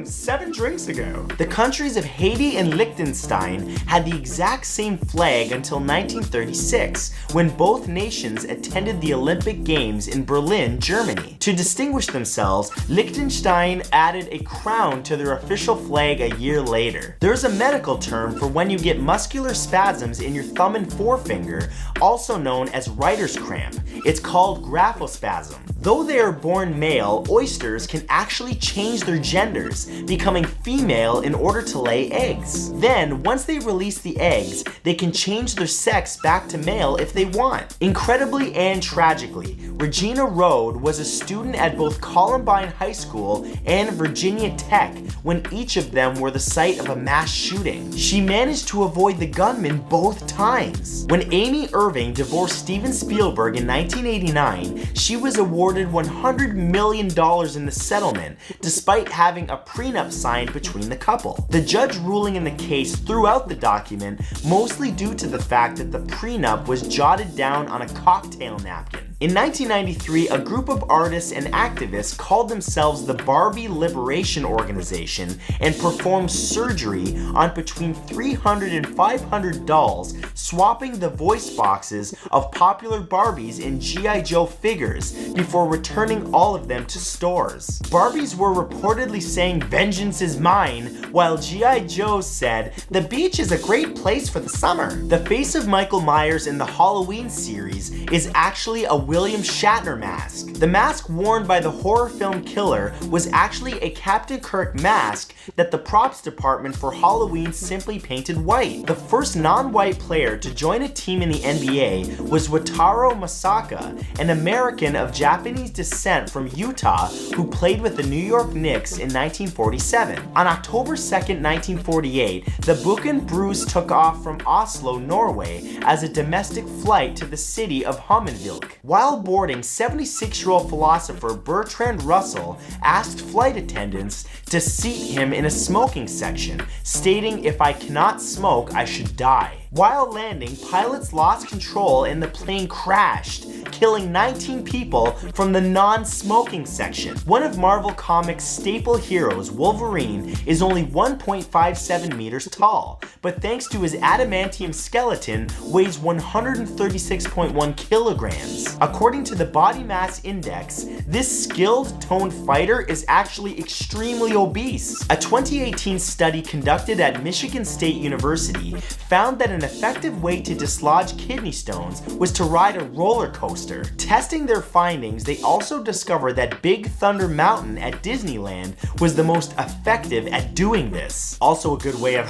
7 drinks ago. The countries of Haiti and Liechtenstein had the exact same flag until 1936, when both nations attended the Olympic Games in Berlin, Germany. To distinguish themselves, Liechtenstein added a crown to their official flag a year later. There's a medical term for when you get muscular spasms in your thumb and forefinger, also known as writer's cramp. It's called graphospasm. Though they are born male, oysters can actually change their genders, becoming female in order to lay eggs. Then, once they release the eggs, they can change their sex back to male if they want. Incredibly and tragically, Regina Rhode was a student at both Columbine High School and Virginia Tech when each of them were the site of a mass shooting. She managed to avoid the gunman both times. When Amy Irving divorced Steven Spielberg in 1989, she was awarded $100 million in the settlement, despite having a prenup signed between the couple. The judge ruling in the case threw out the document, mostly due to the fact that the prenup was jotted down on a cocktail napkin. In 1993, a group of artists and activists called themselves the Barbie Liberation Organization and performed surgery on between 300 and 500 dolls, swapping the voice boxes of popular Barbies and G.I. Joe figures before returning all of them to stores. Barbies were reportedly saying "vengeance is mine," while G.I. Joe said, "the beach is a great place for the summer." The face of Michael Myers in the Halloween series is actually a William Shatner mask. The mask worn by the horror film killer was actually a Captain Kirk mask that the props department for Halloween simply painted white. The first non-white player to join a team in the NBA was Wataru Masaka, an American of Japanese descent from Utah who played with the New York Knicks in 1947. On October 2nd, 1948, the Buchan Bruce took off from Oslo, Norway as a domestic flight to the city of Hammenvik. While boarding, 76-year-old philosopher Bertrand Russell asked flight attendants to seat him in a smoking section, stating, "If I cannot smoke, I should die." While landing, pilots lost control and the plane crashed, killing 19 people from the non-smoking section. One of Marvel Comics' staple heroes, Wolverine, is only 1.57 meters tall, but thanks to his adamantium skeleton, weighs 136.1 kilograms. According to the Body Mass Index, this skilled, toned fighter is actually extremely obese. A 2018 study conducted at Michigan State University found that an effective way to dislodge kidney stones was to ride a roller coaster. Testing their findings, they also discovered that Big Thunder Mountain at Disneyland was the most effective at doing this. Also a good way of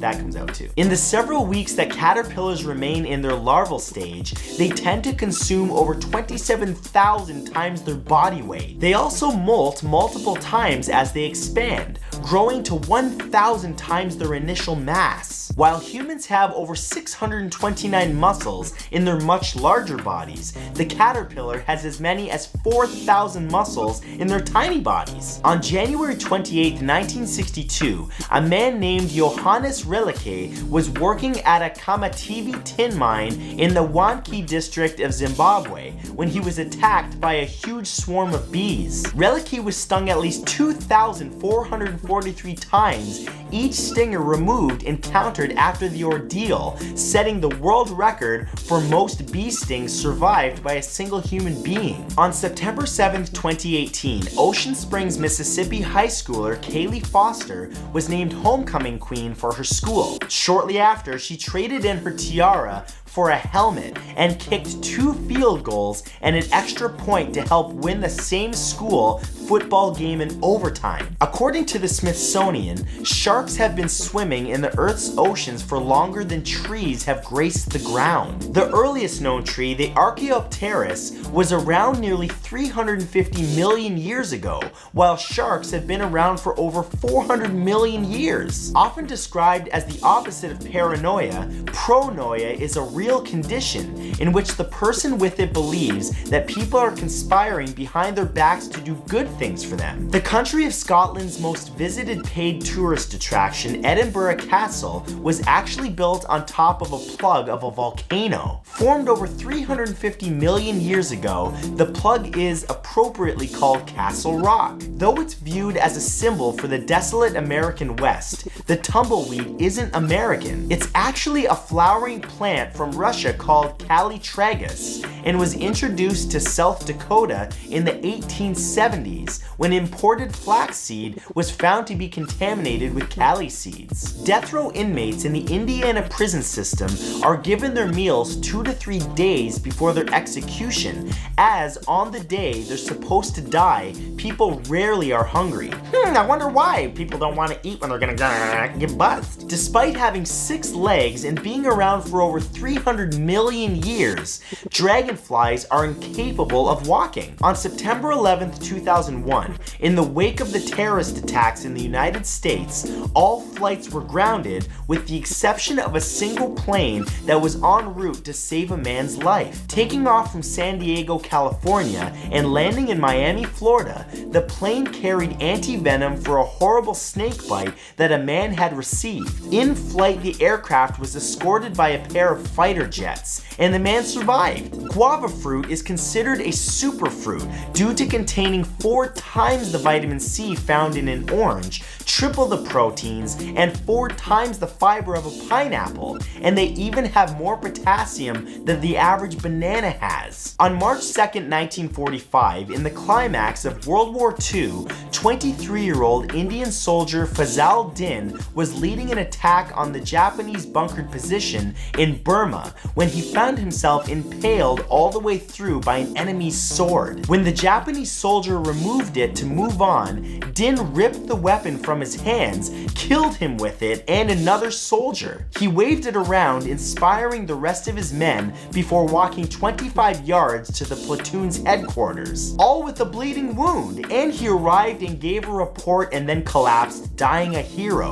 that comes out too. In the several weeks that caterpillars remain in their larval stage, they tend to consume over 27,000 times their body weight. They also molt multiple times as they expand, growing to 1,000 times their initial mass. While humans have have over 629 muscles in their much larger bodies. The caterpillar has as many as 4,000 muscles in their tiny bodies. On January 28, 1962, a man named Johannes Relike was working at a Kamativi tin mine in the Wanki district of Zimbabwe when he was attacked by a huge swarm of bees. Relike was stung at least 2,443 times, each stinger removed and countered after the ordeal, setting the world record for most bee stings survived by a single human being. On September 7, 2018, Ocean Springs, Mississippi high schooler Kaylee Foster was named homecoming queen for her school. Shortly after, she traded in her tiara for a helmet and kicked 2 field goals and an extra point to help win the same school football game in overtime. According to the Smithsonian, sharks have been swimming in the Earth's oceans for longer than trees have graced the ground. The earliest known tree, the Archaeopteryx, was around nearly 350 million years ago, while sharks have been around for over 400 million years. Often described as the opposite of paranoia, pronoia is a real condition in which the person with it believes that people are conspiring behind their backs to do good things for them. The country of Scotland's most visited paid tourist attraction, Edinburgh Castle, was actually built on top of a plug of a volcano. Formed over 350 million years ago, the plug is appropriately called Castle Rock. Though it's viewed as a symbol for the desolate American West, the tumbleweed isn't American. It's actually a flowering plant from Russia called Callitragus and was introduced to South Dakota in the 1870s when imported flaxseed was found to be contaminated with cali seeds. Death row inmates in the Indiana prison system are given their meals 2 to 3 days before their execution, as on the day they're supposed to die, people rarely are hungry. I wonder why people don't want to eat when they're gonna get buzzed. Despite having 6 legs and being around for over 300 million years, dragonflies are incapable of walking. On September 11, 2001, in the wake of the terrorist attacks in the United States, all flights were grounded with the exception of a single plane that was en route to save a man's life. Taking off from San Diego, California, and landing in Miami, Florida, the plane carried anti-venom for a horrible snake bite that a man had received. In flight, the aircraft was escorted by a pair of fighter jets, and the man survived. Guava fruit is considered a superfruit due to containing 4 times the vitamin C found in an orange, triple the proteins, and 4 times the fiber of a pineapple, and they even have more potassium than the average banana has. On March 2nd, 1945, in the climax of World War II, 23-year-old Indian soldier Fazal Din was leading an attack on the Japanese bunkered position in Burma when he found himself impaled all the way through by an enemy's sword. When the Japanese soldier removed it to move on, Din ripped the weapon from his hands, killed him with it, and another soldier. He waved it around, inspiring the rest of his men before walking 25 yards to the platoon's headquarters, all with a bleeding wound, and he arrived and gave a report and then collapsed, dying a hero.